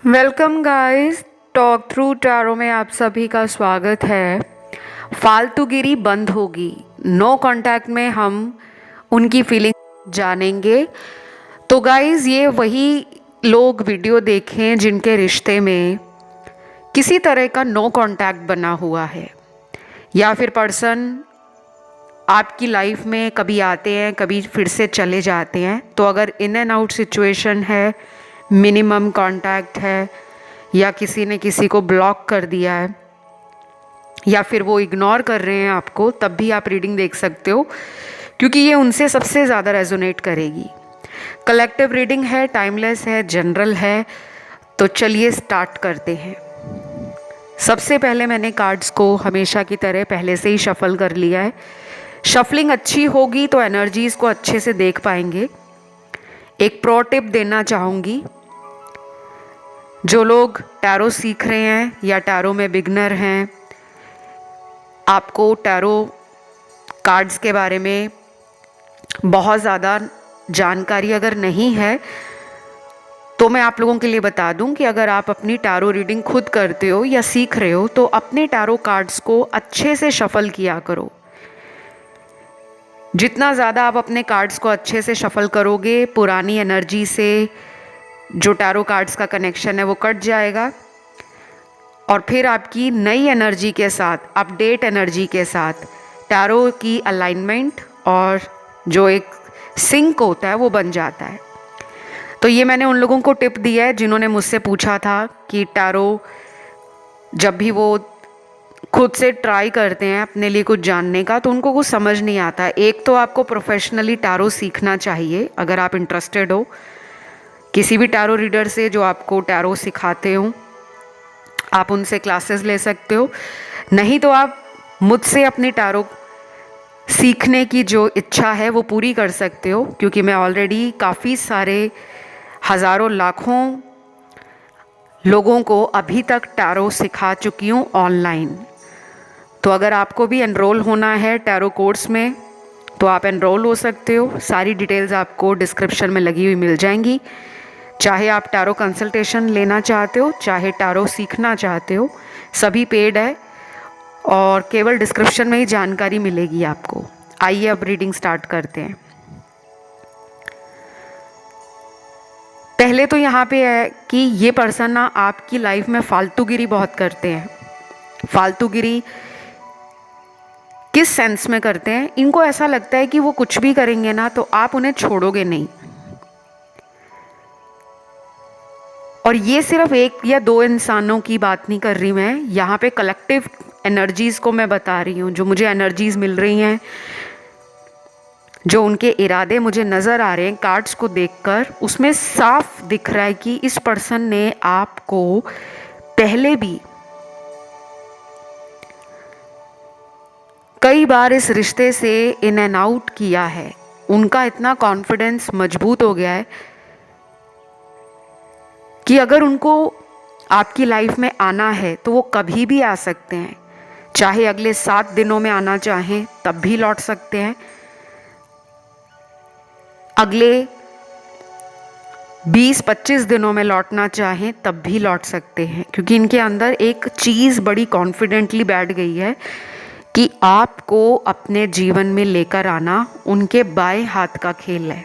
Welcome guys. Talk through tarot में आप सभी का स्वागत है। फालतूगिरी बंद होगी। नो कांटेक्ट में हम उनकी फीलिंग जानेंगे। तो गाइस, ये वही लोग वीडियो देखें जिनके रिश्ते में किसी तरह का नो कांटेक्ट बना हुआ है, या फिर पर्सन आपकी लाइफ में कभी आते हैं कभी फिर से चले जाते हैं। तो अगर इन एंड आउट सिचुएशन है, मिनिमम कांटेक्ट है, या किसी ने किसी को ब्लॉक कर दिया है, या फिर वो इग्नोर कर रहे हैं आपको, तब भी आप रीडिंग देख सकते हो, क्योंकि ये उनसे सबसे ज़्यादा रेजोनेट करेगी। कलेक्टिव रीडिंग है, टाइमलेस है, जनरल है। तो चलिए स्टार्ट करते हैं। सबसे पहले मैंने कार्ड्स को हमेशा की तरह पहले से ही शफल कर लिया है। शफलिंग अच्छी होगी तो एनर्जीज़ को अच्छे से देख पाएंगे। एक प्रो टिप देना चाहूँगी, जो लोग टैरो सीख रहे हैं या टैरो में बिगनर हैं, आपको टैरो कार्ड्स के बारे में बहुत ज़्यादा जानकारी अगर नहीं है, तो मैं आप लोगों के लिए बता दूं कि अगर आप अपनी टैरो रीडिंग खुद करते हो या सीख रहे हो, तो अपने टैरो कार्ड्स को अच्छे से शफल किया करो। जितना ज़्यादा आप अपने कार्ड्स को अच्छे से शफल करोगे, पुरानी एनर्जी से जो टैरो कार्ड्स का कनेक्शन है वो कट जाएगा, और फिर आपकी नई एनर्जी के साथ, अपडेट एनर्जी के साथ टैरो की अलाइनमेंट और जो एक सिंक होता है वो बन जाता है। तो ये मैंने उन लोगों को टिप दिया है जिन्होंने मुझसे पूछा था कि टैरो जब भी वो खुद से ट्राई करते हैं अपने लिए कुछ जानने का, तो उनको कुछ समझ नहीं आता। एक तो आपको प्रोफेशनली टैरो सीखना चाहिए। अगर आप इंटरेस्टेड हो किसी भी टैरो रीडर से जो आपको टैरो सिखाते हो, आप उनसे क्लासेस ले सकते हो। नहीं तो आप मुझसे अपनी टैरो सीखने की जो इच्छा है वो पूरी कर सकते हो, क्योंकि मैं ऑलरेडी काफ़ी सारे हज़ारों लाखों लोगों को अभी तक टैरो सिखा चुकी हूँ ऑनलाइन। तो अगर आपको भी एनरोल होना है टैरो कोर्स में, तो आप एनरोल हो सकते हो। सारी डिटेल्स आपको डिस्क्रिप्शन में लगी हुई मिल जाएंगी। चाहे आप टैरो कंसल्टेशन लेना चाहते हो, चाहे टैरो सीखना चाहते हो, सभी पेड है और केवल डिस्क्रिप्शन में ही जानकारी मिलेगी आपको। आइए अब रीडिंग स्टार्ट करते हैं। पहले तो यहाँ पे है कि ये पर्सन ना आपकी लाइफ में फालतूगिरी बहुत करते हैं। फालतूगिरी किस सेंस में करते हैं? इनको ऐसा लगता है कि वो कुछ भी करेंगे ना तो आप उन्हें छोड़ोगे नहीं। और ये सिर्फ एक या दो इंसानों की बात नहीं कर रही मैं, यहाँ पे कलेक्टिव एनर्जीज़ को मैं बता रही हूँ। जो मुझे एनर्जीज़ मिल रही हैं, जो उनके इरादे मुझे नज़र आ रहे हैं कार्ड्स को देखकर, उसमें साफ दिख रहा है कि इस पर्सन ने आपको पहले भी कई बार इस रिश्ते से इन एंड आउट किया है। उनका इतना कॉन्फिडेंस मजबूत हो गया है कि अगर उनको आपकी लाइफ में आना है तो वो कभी भी आ सकते हैं। चाहे अगले 7 दिनों में आना चाहें तब भी लौट सकते हैं, अगले 20-25 दिनों में लौटना चाहें तब भी लौट सकते हैं, क्योंकि इनके अंदर एक चीज़ बड़ी कॉन्फिडेंटली बैठ गई है कि आपको अपने जीवन में लेकर आना उनके बाएं हाथ का खेल है।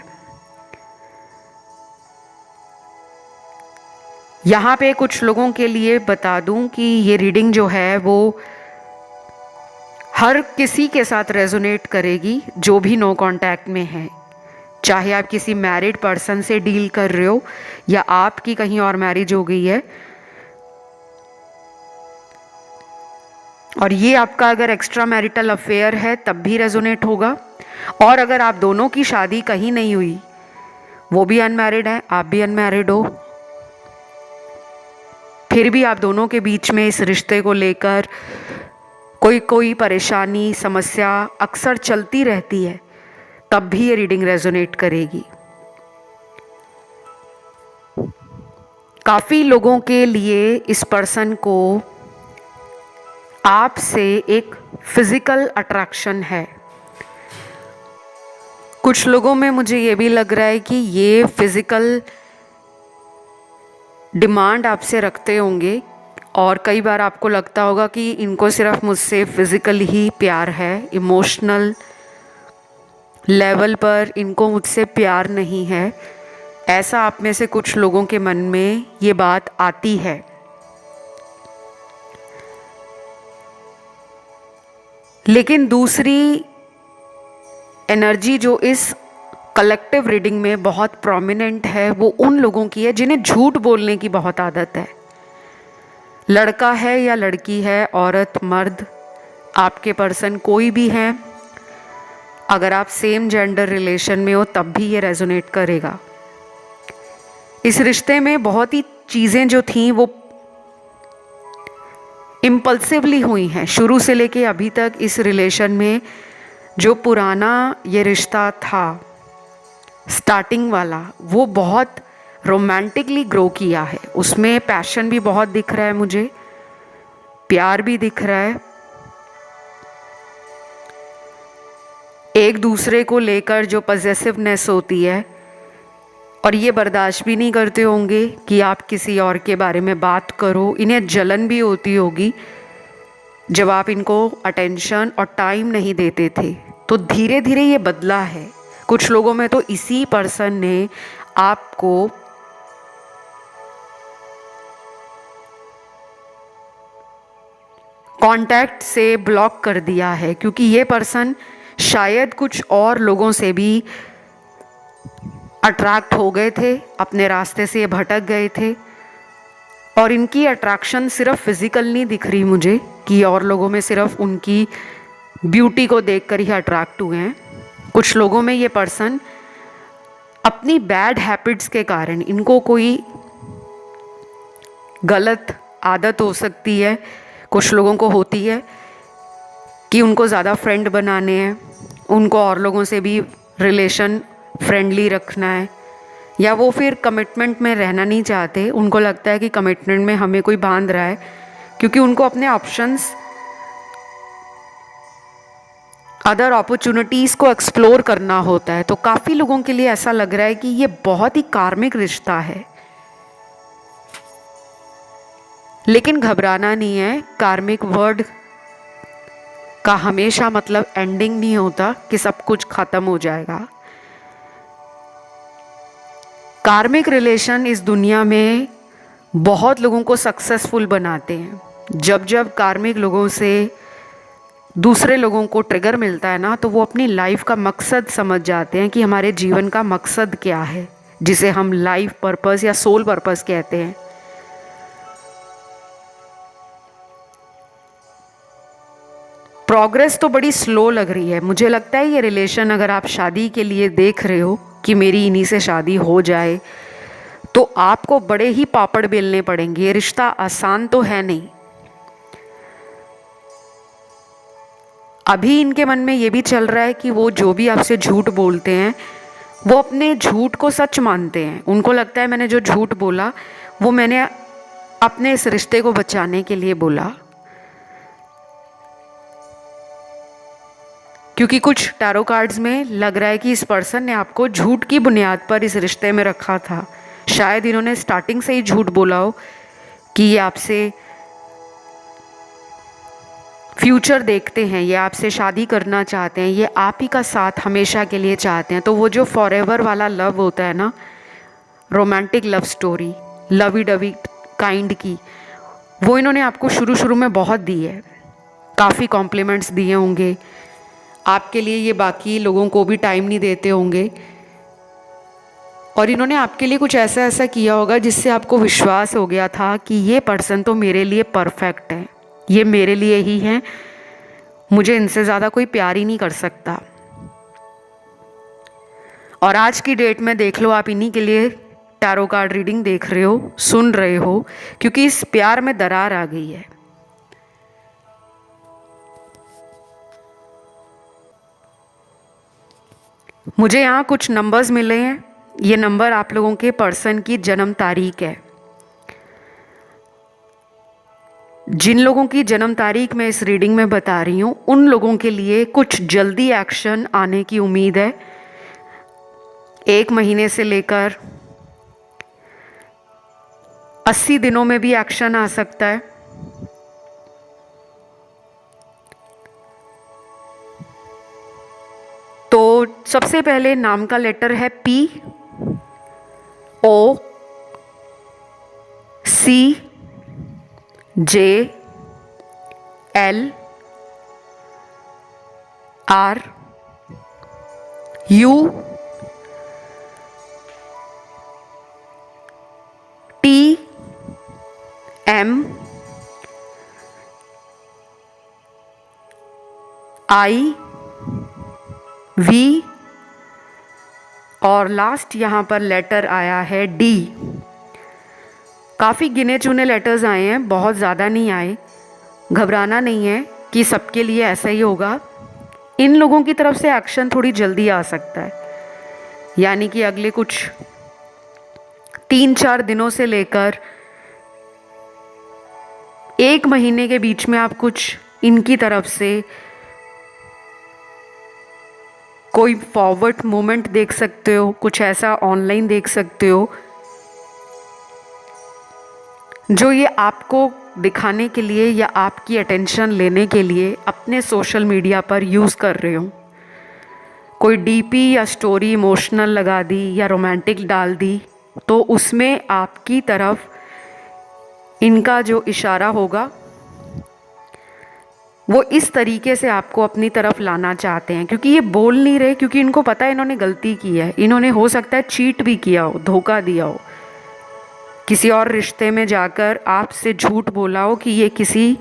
यहाँ पे कुछ लोगों के लिए बता दूं कि ये रीडिंग जो है वो हर किसी के साथ रेजोनेट करेगी जो भी नो कांटेक्ट में है। चाहे आप किसी मैरिड पर्सन से डील कर रहे हो या आपकी कहीं और मैरिज हो गई है, और ये आपका अगर एक्स्ट्रा मैरिटल अफेयर है तब भी रेजोनेट होगा। और अगर आप दोनों की शादी कहीं नहीं हुई, वो भी अनमैरिड है, आप भी अनमैरिड हो, फिर भी आप दोनों के बीच में इस रिश्ते को लेकर कोई परेशानी, समस्या अक्सर चलती रहती है, तब भी ये रीडिंग रेजोनेट करेगी। काफ़ी लोगों के लिए इस पर्सन को आपसे एक फिजिकल अट्रैक्शन है। कुछ लोगों में मुझे ये भी लग रहा है कि ये फिजिकल डिमांड आपसे रखते होंगे और कई बार आपको लगता होगा कि इनको सिर्फ मुझसे फिज़िकल ही प्यार है, इमोशनल लेवल पर इनको मुझसे प्यार नहीं है। ऐसा आप में से कुछ लोगों के मन में ये बात आती है। लेकिन दूसरी एनर्जी जो इस कलेक्टिव रीडिंग में बहुत प्रोमिनेंट है वो उन लोगों की है जिन्हें झूठ बोलने की बहुत आदत है। लड़का है या लड़की है, औरत मर्द, आपके पर्सन कोई भी है, अगर आप सेम जेंडर रिलेशन में हो तब भी ये रेजोनेट करेगा। इस रिश्ते में बहुत ही चीज़ें जो थीं वो इम्पल्सिवली हुई हैं शुरू से लेके अभी तक। इस रिलेशन में जो पुराना ये रिश्ता था स्टार्टिंग वाला, वो बहुत रोमांटिकली ग्रो किया है। उसमें पैशन भी बहुत दिख रहा है, मुझे प्यार भी दिख रहा है, एक दूसरे को लेकर जो पजेसिवनेस होती है। और ये बर्दाश्त भी नहीं करते होंगे कि आप किसी और के बारे में बात करो। इन्हें जलन भी होती होगी जब आप इनको अटेंशन और टाइम नहीं देते थे। तो धीरे धीरे ये बदला है कुछ लोगों में। तो इसी पर्सन ने आपको कांटेक्ट से ब्लॉक कर दिया है, क्योंकि ये पर्सन शायद कुछ और लोगों से भी अट्रैक्ट हो गए थे, अपने रास्ते से ये भटक गए थे। और इनकी अट्रैक्शन सिर्फ फिजिकल नहीं दिख रही मुझे कि और लोगों में सिर्फ उनकी ब्यूटी को देखकर ही अट्रैक्ट हुए हैं। कुछ लोगों में ये पर्सन अपनी बैड हैबिट्स के कारण, इनको कोई गलत आदत हो सकती है, कुछ लोगों को होती है कि उनको ज़्यादा फ्रेंड बनाने हैं, उनको और लोगों से भी रिलेशन फ्रेंडली रखना है, या वो फिर कमिटमेंट में रहना नहीं चाहते। उनको लगता है कि कमिटमेंट में हमें कोई बांध रहा है, क्योंकि उनको अपने ऑप्शंस, अदर अपॉर्चुनिटीज़ को एक्सप्लोर करना होता है। तो काफ़ी लोगों के लिए ऐसा लग रहा है कि ये बहुत ही कार्मिक रिश्ता है। लेकिन घबराना नहीं है, कार्मिक वर्ड का हमेशा मतलब एंडिंग नहीं होता कि सब कुछ खत्म हो जाएगा। कार्मिक रिलेशन इस दुनिया में बहुत लोगों को सक्सेसफुल बनाते हैं। जब जब कार्मिक लोगों से दूसरे लोगों को ट्रिगर मिलता है ना, तो वो अपनी लाइफ का मकसद समझ जाते हैं कि हमारे जीवन का मकसद क्या है, जिसे हम लाइफ पर्पस या सोल पर्पस कहते हैं। प्रोग्रेस तो बड़ी स्लो लग रही है। मुझे लगता है ये रिलेशन, अगर आप शादी के लिए देख रहे हो कि मेरी इन्हीं से शादी हो जाए, तो आपको बड़े ही पापड़ बेलने पड़ेंगे। ये रिश्ता आसान तो है नहीं। अभी इनके मन में ये भी चल रहा है कि वो जो भी आपसे झूठ बोलते हैं वो अपने झूठ को सच मानते हैं। उनको लगता है मैंने जो झूठ बोला वो मैंने अपने इस रिश्ते को बचाने के लिए बोला। क्योंकि कुछ टैरो कार्ड्स में लग रहा है कि इस पर्सन ने आपको झूठ की बुनियाद पर इस रिश्ते में रखा था। शायद इन्होंने स्टार्टिंग से ही झूठ बोला हो कि ये आपसे फ्यूचर देखते हैं, ये आपसे शादी करना चाहते हैं, ये आप ही का साथ हमेशा के लिए चाहते हैं। तो वो जो फॉरएवर वाला लव होता है ना, romantic love story, lovey dovey kind की, वो इन्होंने आपको शुरू शुरू में बहुत दी है। काफ़ी कॉम्प्लीमेंट्स दिए होंगे आपके लिए, ये बाकी लोगों को भी टाइम नहीं देते होंगे। और इन्होंने आपके लिए कुछ ऐसा ऐसा किया होगा जिससे आपको विश्वास हो गया था कि ये पर्सन तो मेरे लिए परफेक्ट है, ये मेरे लिए ही हैं, मुझे इनसे ज़्यादा कोई प्यार ही नहीं कर सकता। और आज की डेट में देख लो, आप इन्हीं के लिए टैरो कार्ड रीडिंग देख रहे हो, सुन रहे हो, क्योंकि इस प्यार में दरार आ गई है। मुझे यहाँ कुछ नंबर्स मिले हैं। ये नंबर आप लोगों के पर्सन की जन्म तारीख है। जिन लोगों की जन्म तारीख मैं इस रीडिंग में बता रही हूँ, उन लोगों के लिए कुछ जल्दी एक्शन आने की उम्मीद है। 1 महीने से लेकर 80 दिनों में भी एक्शन आ सकता है। तो सबसे पहले नाम का लेटर है P, O, C, J, L, R, U, T, M, I, V और लास्ट यहाँ पर लेटर आया है D। काफ़ी गिने चुने लेटर्स आए हैं, बहुत ज़्यादा नहीं आए। घबराना नहीं है कि सबके लिए ऐसा ही होगा। इन लोगों की तरफ से एक्शन थोड़ी जल्दी आ सकता है, यानी कि अगले कुछ 3-4 दिनों से लेकर 1 महीने के बीच में आप कुछ इनकी तरफ से कोई फॉरवर्ड मोमेंट देख सकते हो, कुछ ऐसा ऑनलाइन देख सकते हो जो ये आपको दिखाने के लिए या आपकी अटेंशन लेने के लिए अपने सोशल मीडिया पर यूज़ कर रहे हो। कोई डीपी या स्टोरी इमोशनल लगा दी या रोमांटिक डाल दी, तो उसमें आपकी तरफ इनका जो इशारा होगा वो इस तरीके से आपको अपनी तरफ लाना चाहते हैं, क्योंकि ये बोल नहीं रहे, क्योंकि इनको पता है इन्होंने गलती की है। इन्होंने हो सकता है चीट भी किया हो, धोखा दिया हो, किसी और रिश्ते में जाकर आपसे झूठ बोला हो कि ये किसी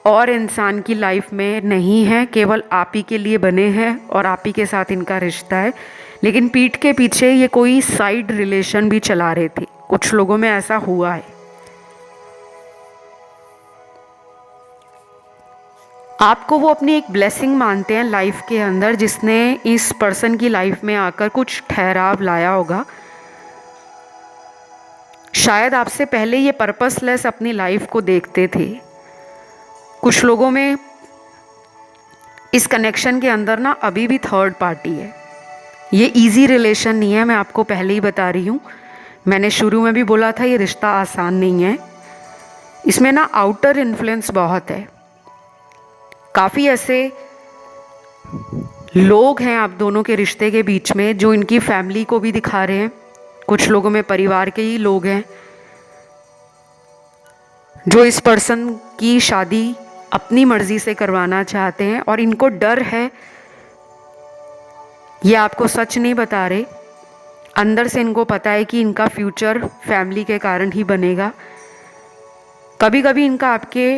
और इंसान की लाइफ में नहीं है, केवल आप ही के लिए बने हैं और आप ही के साथ इनका रिश्ता है। लेकिन पीठ के पीछे ये कोई साइड रिलेशन भी चला रहे थे। कुछ लोगों में ऐसा हुआ है। आपको वो अपनी एक ब्लेसिंग मानते हैं लाइफ के अंदर, जिसने इस पर्सन की लाइफ में आकर कुछ ठहराव लाया होगा। शायद आपसे पहले ये पर्पसलेस अपनी लाइफ को देखते थे। कुछ लोगों में इस कनेक्शन के अंदर ना अभी भी थर्ड पार्टी है। ये इजी रिलेशन नहीं है, मैं आपको पहले ही बता रही हूँ। मैंने शुरू में भी बोला था ये रिश्ता आसान नहीं है। इसमें ना आउटर इन्फ्लुएंस बहुत है। काफ़ी ऐसे लोग हैं आप दोनों के रिश्ते के बीच में जो इनकी फैमिली को भी दिखा रहे हैं। कुछ लोगों में परिवार के ही लोग हैं जो इस पर्सन की शादी अपनी मर्जी से करवाना चाहते हैं, और इनको डर है, ये आपको सच नहीं बता रहे। अंदर से इनको पता है कि इनका फ्यूचर फैमिली के कारण ही बनेगा। कभी कभी इनका आपके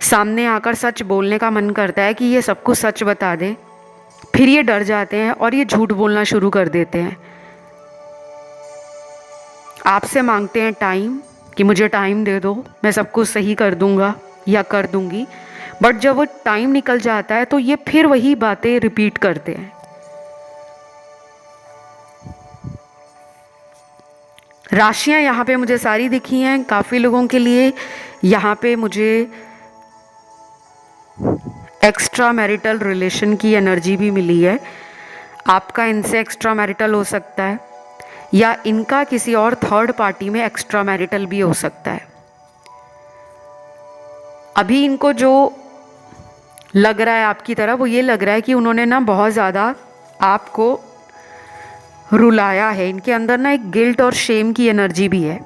सामने आकर सच बोलने का मन करता है कि ये सब कुछ सच बता दे, फिर ये डर जाते हैं और ये झूठ बोलना शुरू कर देते हैं। आपसे मांगते हैं टाइम, कि मुझे टाइम दे दो, मैं सब कुछ सही कर दूंगा या कर दूंगी। बट जब वो टाइम निकल जाता है तो ये फिर वही बातें रिपीट करते हैं। राशियां यहाँ पे मुझे सारी दिखी हैं। काफ़ी लोगों के लिए यहाँ पे मुझे एक्स्ट्रा मैरिटल रिलेशन की एनर्जी भी मिली है। आपका इनसे एक्स्ट्रा मैरिटल हो सकता है, या इनका किसी और थर्ड पार्टी में एक्स्ट्रा मैरिटल भी हो सकता है। अभी इनको जो लग रहा है आपकी तरफ, वो ये लग रहा है कि उन्होंने ना बहुत ज़्यादा आपको रुलाया है। इनके अंदर ना एक गिल्ट और शेम की एनर्जी भी है।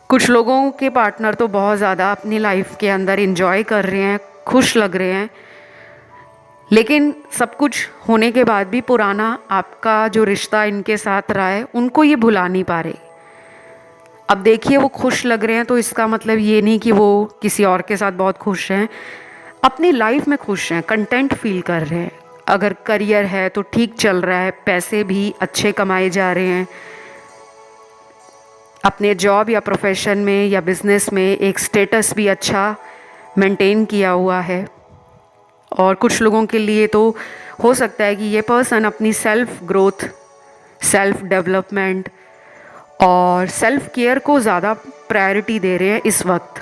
कुछ लोगों के पार्टनर तो बहुत ज़्यादा अपनी लाइफ के अंदर एंजॉय कर रहे हैं, खुश लग रहे हैं, लेकिन सब कुछ होने के बाद भी पुराना आपका जो रिश्ता इनके साथ रहा है उनको ये भुला नहीं पा रहे। अब देखिए, वो खुश लग रहे हैं तो इसका मतलब ये नहीं कि वो किसी और के साथ बहुत खुश हैं। अपनी लाइफ में खुश हैं, कंटेंट फील कर रहे हैं। अगर करियर है तो ठीक चल रहा है, पैसे भी अच्छे कमाए जा रहे हैं। अपने जॉब या प्रोफेशन में या बिजनेस में एक स्टेटस भी अच्छा मेंटेन किया हुआ है। और कुछ लोगों के लिए तो हो सकता है कि ये पर्सन अपनी सेल्फ ग्रोथ, सेल्फ डेवलपमेंट और सेल्फ केयर को ज़्यादा प्रायोरिटी दे रहे हैं इस वक्त।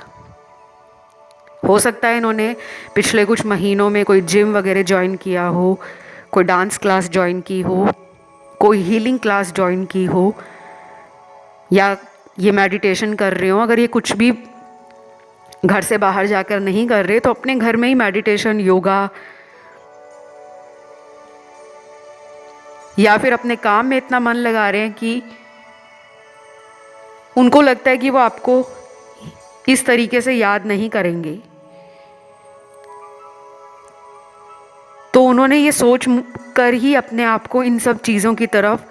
हो सकता है इन्होंने पिछले कुछ महीनों में कोई जिम वगैरह ज्वाइन किया हो, कोई डांस क्लास ज्वाइन की हो, कोई हीलिंग क्लास ज्वाइन की हो या ये मेडिटेशन कर रहे हो, अगर ये कुछ भी घर से बाहर जाकर नहीं कर रहे तो अपने घर में ही मेडिटेशन, योगा या फिर अपने काम में इतना मन लगा रहे हैं कि उनको लगता है कि वो आपको इस तरीके से याद नहीं करेंगे, तो उन्होंने ये सोच कर ही अपने आप को इन सब चीज़ों की तरफ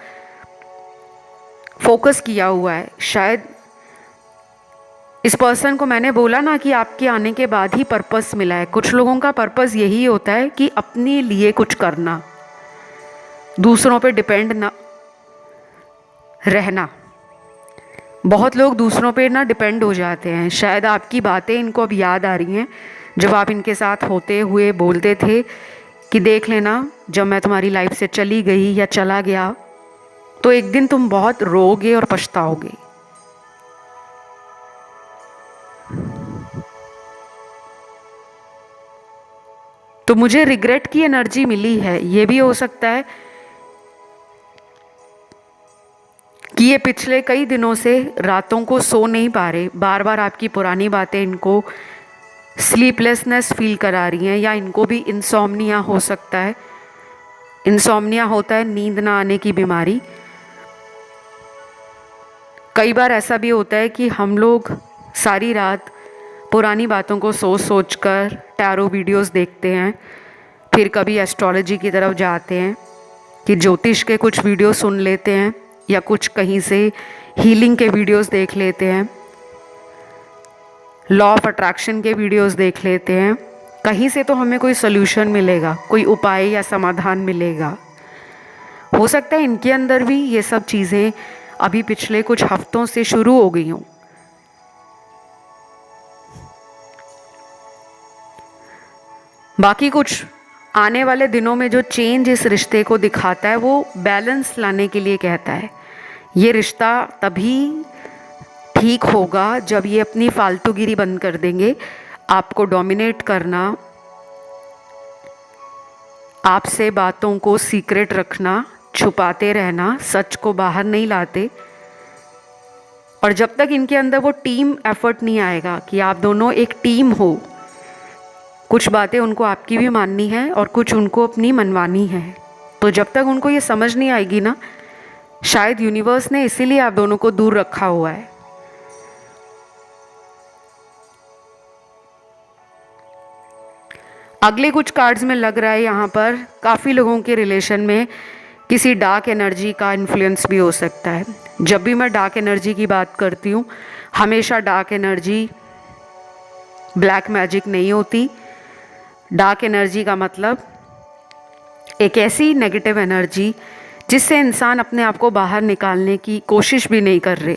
फोकस किया हुआ है। शायद इस पर्सन को मैंने बोला ना कि आपके आने के बाद ही पर्पस मिला है। कुछ लोगों का पर्पस यही होता है कि अपने लिए कुछ करना, दूसरों पे डिपेंड ना रहना। बहुत लोग दूसरों पे ना डिपेंड हो जाते हैं। शायद आपकी बातें इनको अब याद आ रही हैं जब आप इनके साथ होते हुए बोलते थे कि देख लेना जब मैं तुम्हारी लाइफ से चली गई या चला गया तो एक दिन तुम बहुत रोओगे और पछताओगे। तो मुझे रिग्रेट की एनर्जी मिली है। ये भी हो सकता है कि ये पिछले कई दिनों से रातों को सो नहीं पा रहे, बार बार आपकी पुरानी बातें इनको स्लीपलेसनेस फील करा रही हैं, या इनको भी इंसोम्निया हो सकता है। इंसोम्निया होता है नींद ना आने की बीमारी। कई बार ऐसा भी होता है कि हम लोग सारी रात पुरानी बातों को सोच सोच कर टैरो वीडियोस देखते हैं, फिर कभी एस्ट्रोलॉजी की तरफ जाते हैं कि ज्योतिष के कुछ वीडियो सुन लेते हैं या कुछ कहीं से हीलिंग के वीडियोस देख लेते हैं, लॉ ऑफ अट्रैक्शन के वीडियोस देख लेते हैं। कहीं से तो हमें कोई सोल्यूशन मिलेगा, कोई उपाय या समाधान मिलेगा। हो सकता है इनके अंदर भी ये सब चीज़ें अभी पिछले कुछ हफ्तों से शुरू हो गई हों। बाकी कुछ आने वाले दिनों में जो चेंज इस रिश्ते को दिखाता है वो बैलेंस लाने के लिए कहता है। ये रिश्ता तभी ठीक होगा जब ये अपनी फालतूगिरी बंद कर देंगे, आपको डोमिनेट करना, आपसे बातों को सीक्रेट रखना, छुपाते रहना, सच को बाहर नहीं लाते। और जब तक इनके अंदर वो टीम एफर्ट नहीं आएगा कि आप दोनों एक टीम हो, कुछ बातें उनको आपकी भी माननी है और कुछ उनको अपनी मनवानी है, तो जब तक उनको ये समझ नहीं आएगी ना, शायद यूनिवर्स ने इसीलिए आप दोनों को दूर रखा हुआ है। अगले कुछ कार्ड्स में लग रहा है यहाँ पर काफ़ी लोगों के रिलेशन में किसी डार्क एनर्जी का इन्फ्लुएंस भी हो सकता है। जब भी मैं डार्क एनर्जी की बात करती हूँ, हमेशा डार्क एनर्जी ब्लैक मैजिक नहीं होती। डार्क एनर्जी का मतलब एक ऐसी नेगेटिव एनर्जी जिससे इंसान अपने आप को बाहर निकालने की कोशिश भी नहीं कर रहे।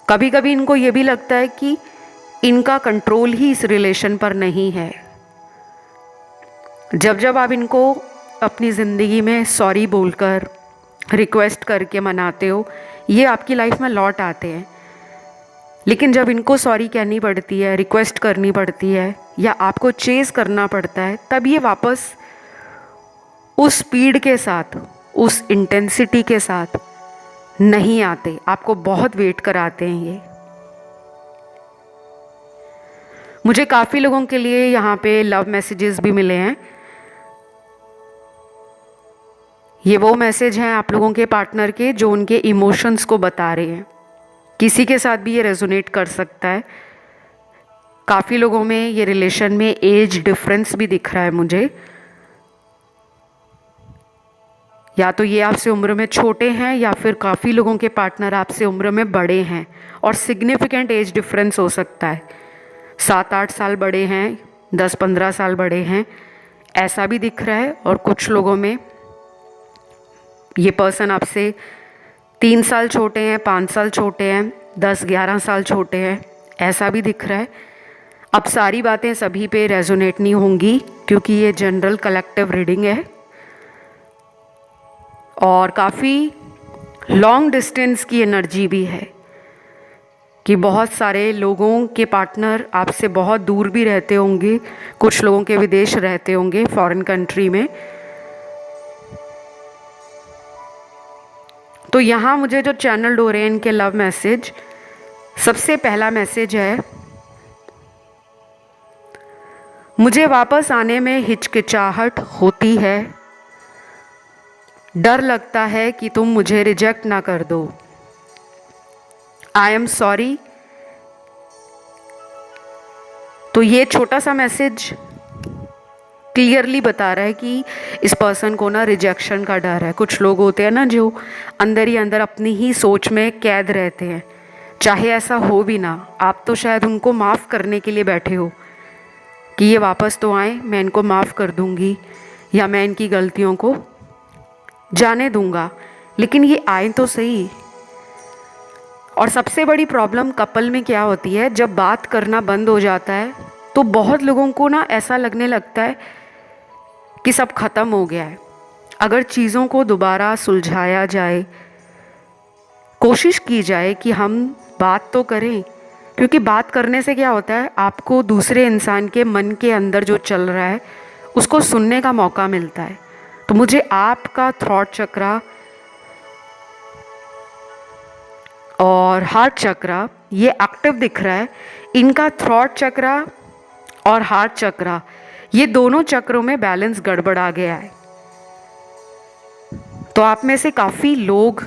कभी कभी इनको ये भी लगता है कि इनका कंट्रोल ही इस रिलेशन पर नहीं है। जब जब आप इनको अपनी ज़िंदगी में सॉरी बोलकर, रिक्वेस्ट करके मनाते हो, ये आपकी लाइफ में लौट आते हैं। लेकिन जब इनको सॉरी कहनी पड़ती है, रिक्वेस्ट करनी पड़ती है या आपको चेज़ करना पड़ता है, तब ये वापस उस स्पीड के साथ, उस इंटेंसिटी के साथ नहीं आते। आपको बहुत वेट कराते हैं ये। मुझे काफ़ी लोगों के लिए यहाँ पे लव मैसेजेस भी मिले हैं। ये वो मैसेज हैं आप लोगों के पार्टनर के जो उनके इमोशंस को बता रहे हैं। किसी के साथ भी ये रेजोनेट कर सकता है। काफ़ी लोगों में ये रिलेशन में एज डिफरेंस भी दिख रहा है मुझे। या तो ये आपसे उम्र में छोटे हैं या फिर काफ़ी लोगों के पार्टनर आपसे उम्र में बड़े हैं, और सिग्निफिकेंट एज डिफरेंस हो सकता है। 7-8 साल बड़े हैं, 10-15 साल बड़े हैं, ऐसा भी दिख रहा है। और कुछ लोगों में ये पर्सन आपसे 3 साल छोटे हैं, 5 साल छोटे हैं, 10-11 साल छोटे हैं, ऐसा भी दिख रहा है। अब सारी बातें सभी पे रेजोनेट नहीं होंगी क्योंकि ये जनरल कलेक्टिव रीडिंग है और काफ़ी लॉन्ग डिस्टेंस की एनर्जी भी है। कि बहुत सारे लोगों के पार्टनर आपसे बहुत दूर भी रहते होंगे, कुछ लोगों के विदेश रहते होंगे, फॉरेन कंट्री में। तो यहाँ मुझे जो चैनल हो रहे हैं इनके लव मैसेज, सबसे पहला मैसेज है, मुझे वापस आने में हिचकिचाहट होती है, डर लगता है कि तुम मुझे रिजेक्ट ना कर दो। I am sorry. तो ये छोटा सा मैसेज क्लियरली बता रहा है कि इस पर्सन को ना रिजेक्शन का डर है। कुछ लोग होते हैं ना जो अंदर ही अंदर अपनी ही सोच में कैद रहते हैं, चाहे ऐसा हो भी ना, आप तो शायद उनको माफ़ करने के लिए बैठे हो कि ये वापस तो आए, मैं इनको माफ़ कर दूंगी या मैं इनकी गलतियों को जाने दूंगा, लेकिन ये आए तो सही। और सबसे बड़ी प्रॉब्लम कपल में क्या होती है, जब बात करना बंद हो जाता है तो बहुत लोगों को ना ऐसा लगने लगता है कि सब खत्म हो गया है। अगर चीज़ों को दोबारा सुलझाया जाए, कोशिश की जाए कि हम बात तो करें, क्योंकि बात करने से क्या होता है, आपको दूसरे इंसान के मन के अंदर जो चल रहा है उसको सुनने का मौका मिलता है। तो मुझे आपका थॉट चक्रा और हार्ट चक्रा ये एक्टिव दिख रहा है। इनका थॉट चक्रा और हार्ट चक्रा, ये दोनों चक्रों में बैलेंस गड़बड़ आ गया है। तो आप में से काफ़ी लोग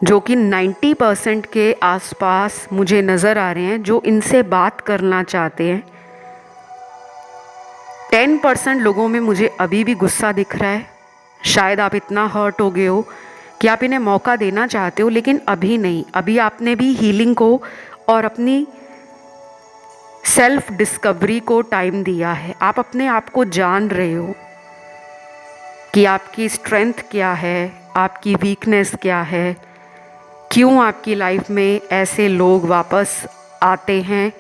जो कि 90% के आसपास मुझे नज़र आ रहे हैं, जो इनसे बात करना चाहते हैं। 10% लोगों में मुझे अभी भी गुस्सा दिख रहा है। शायद आप इतना हर्ट हो गए हो कि आप इन्हें मौका देना चाहते हो, लेकिन अभी नहीं। अभी आपने भी हीलिंग को और अपनी सेल्फ डिस्कवरी को टाइम दिया है। आप अपने आप को जान रहे हो कि आपकी स्ट्रेंथ क्या है, आपकी वीकनेस क्या है, क्यों आपकी लाइफ में ऐसे लोग वापस आते हैं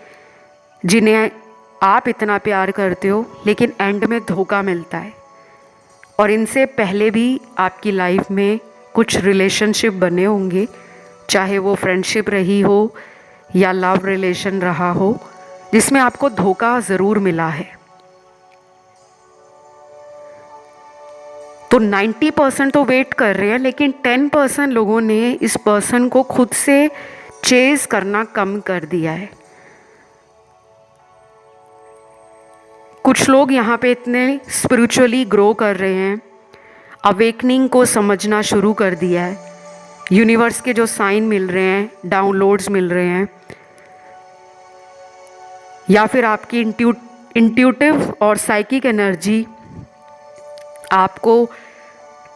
जिन्हें आप इतना प्यार करते हो लेकिन एंड में धोखा मिलता है। और इनसे पहले भी आपकी लाइफ में कुछ रिलेशनशिप बने होंगे, चाहे वो फ्रेंडशिप रही हो या लव रिलेशन रहा हो, जिसमें आपको धोखा ज़रूर मिला है। तो 90% तो वेट कर रहे हैं, लेकिन 10% लोगों ने इस पर्सन को खुद से चेज करना कम कर दिया है। कुछ लोग यहाँ पे इतने स्पिरिचुअली ग्रो कर रहे हैं, अवेकनिंग को समझना शुरू कर दिया है, यूनिवर्स के जो साइन मिल रहे हैं, डाउनलोड्स मिल रहे हैं, या फिर आपकी इंट्यूटिव और साइकिक एनर्जी आपको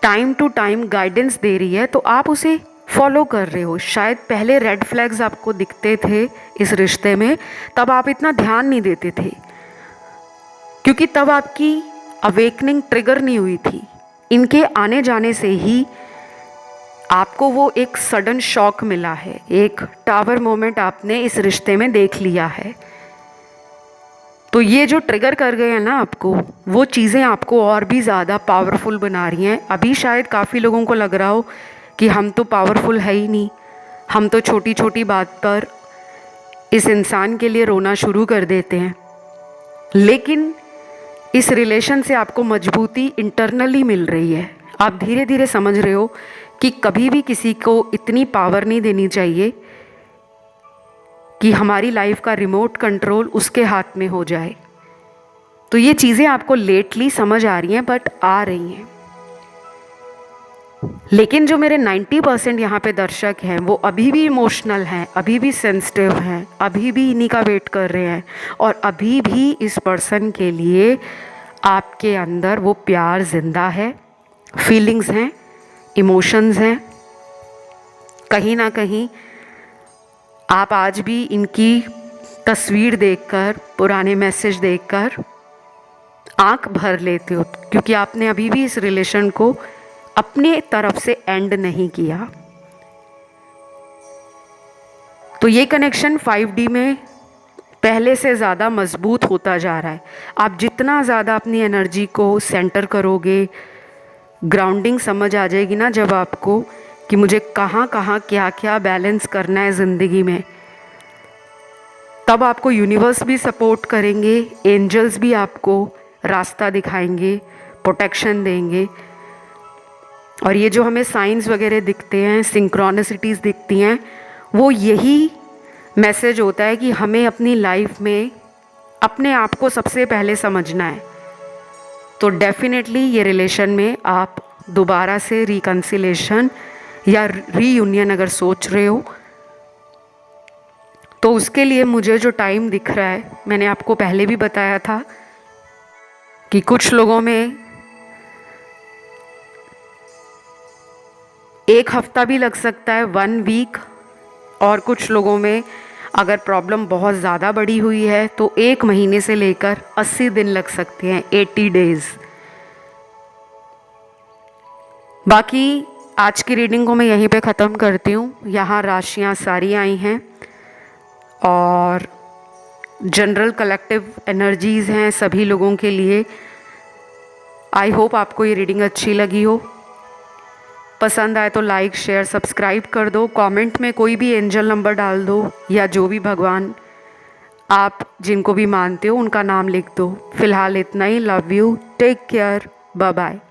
टाइम टू टाइम गाइडेंस दे रही है, तो आप उसे फॉलो कर रहे हो। शायद पहले रेड फ्लैग्स आपको दिखते थे इस रिश्ते में, तब आप इतना ध्यान नहीं देते थे, क्योंकि तब आपकी अवेकनिंग ट्रिगर नहीं हुई थी। इनके आने जाने से ही आपको वो एक सडन शॉक मिला है, एक टावर मोमेंट आपने इस रिश्ते में देख लिया है। तो ये जो ट्रिगर कर गए हैं ना आपको, वो चीज़ें आपको और भी ज़्यादा पावरफुल बना रही हैं। अभी शायद काफ़ी लोगों को लग रहा हो कि हम तो पावरफुल है ही नहीं, हम तो छोटी छोटी बात पर इस इंसान के लिए रोना शुरू कर देते हैं, लेकिन इस रिलेशन से आपको मजबूती इंटरनली मिल रही है। आप धीरे धीरे समझ रहे हो कि कभी भी किसी को इतनी पावर नहीं देनी चाहिए कि हमारी लाइफ का रिमोट कंट्रोल उसके हाथ में हो जाए। तो ये चीज़ें आपको लेटली समझ आ रही हैं, बट आ रही हैं। लेकिन जो मेरे 90% यहाँ पे दर्शक हैं, वो अभी भी इमोशनल हैं, अभी भी सेंसिटिव हैं, अभी भी इन्हीं का वेट कर रहे हैं, और अभी भी इस पर्सन के लिए आपके अंदर वो प्यार जिंदा है, फीलिंग्स हैं, इमोशंस हैं। कहीं ना कहीं आप आज भी इनकी तस्वीर देखकर, पुराने मैसेज देखकर आंख भर लेते हो, क्योंकि आपने अभी भी इस रिलेशन को अपने तरफ से एंड नहीं किया। तो ये कनेक्शन 5D में पहले से ज़्यादा मजबूत होता जा रहा है। आप जितना ज़्यादा अपनी एनर्जी को सेंटर करोगे, ग्राउंडिंग समझ आ जाएगी ना जब आपको, कि मुझे कहाँ कहाँ क्या क्या बैलेंस करना है ज़िंदगी में। तब आपको यूनिवर्स भी सपोर्ट करेंगे, एंजल्स भी आपको रास्ता दिखाएंगे, प्रोटेक्शन देंगे। और ये जो हमें साइंस वगैरह दिखते हैं, सिंक्रोनिसिटीज़ दिखती हैं, वो यही मैसेज होता है कि हमें अपनी लाइफ में अपने आप को सबसे पहले समझना है। तो डेफिनेटली ये रिलेशन में आप दोबारा से रिकन्सिलेशन या रीयूनियन अगर सोच रहे हो, तो उसके लिए मुझे जो टाइम दिख रहा है, मैंने आपको पहले भी बताया था कि कुछ लोगों में 1 हफ्ता भी लग सकता है, 1 वीक, और कुछ लोगों में अगर प्रॉब्लम बहुत ज़्यादा बड़ी हुई है तो 1 महीने से लेकर 80 दिन लग सकते हैं, 80 डेज़। बाकी आज की रीडिंग को मैं यहीं पे ख़त्म करती हूँ। यहाँ राशियाँ सारी आई हैं और जनरल कलेक्टिव एनर्जीज़ हैं सभी लोगों के लिए। आई होप आपको ये रीडिंग अच्छी लगी हो। पसंद आए तो लाइक शेयर सब्सक्राइब कर दो। कमेंट में कोई भी एंजल नंबर डाल दो या जो भी भगवान आप जिनको भी मानते हो उनका नाम लिख दो। फ़िलहाल इतना ही। Love you, take care, bye bye.